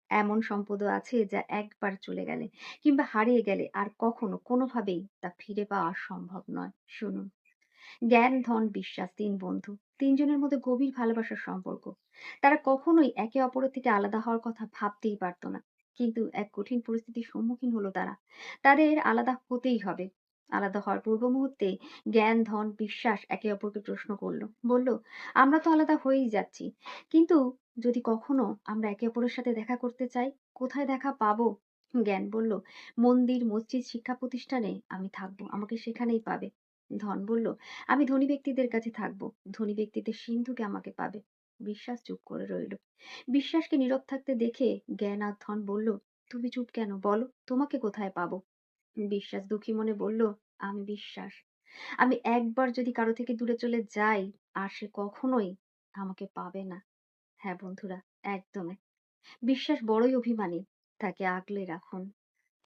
এমন সম্পদও আছে যা একবার চলে গেলে কিংবা হারিয়ে গেলে আর কখনো কোনোভাবেই তা ফিরে পাওয়া সম্ভব নয়। শুনুন, জ্ঞান, ধন, বিশ্বাস ৩ বন্ধু। ৩ জনের মধ্যে গভীর ভালোবাসার সম্পর্ক। তারা কখনোই একে অপরের থেকে আলাদা হওয়ার কথা ভাবতেই পারত না। কিন্তু এক কঠিন পরিস্থিতির সম্মুখীন হলো তারা। তাদের আলাদা হতেই হবে। আলাদা হওয়ার পূর্ব মুহূর্তে জ্ঞান, ধন, বিশ্বাস একে অপরকে প্রশ্ন করল। বলল, "আমরা তো আলাদা হয়েই যাচ্ছি। কিন্তু যদি কখনো আমরা একে অপরের সাথে দেখা করতে চাই, কোথায় দেখা পাবো?" জ্ঞান বলল, "মন্দির, মসজিদ, শিক্ষা প্রতিষ্ঠানে আমি থাকবো। আমাকে সেখানেই পাবে।" ধন বলল, "আমি ধনী ব্যক্তিদের কাছে থাকবো। ধনী ব্যক্তিদের সিন্ধুকে আমাকে পাবে।" বিশ্বাস চুপ করে রইল। বিশ্বাসকে নীরব থাকতে দেখে জ্ঞান আর ধন বলল, "তুমি চুপ কেন? বলো, তোমাকে কোথায় পাবো?" বিশ্বাস দুঃখী মনে বলল, "আমি বিশ্বাস। আমি একবার যদি কারো থেকে দূরে চলে যাই, আর সে কখনোই আমাকে পাবে না।" হ্যাঁ বন্ধুরা, একদমই। বিশ্বাস বড়ই অভিমানী। তাকে আগলে রাখুন।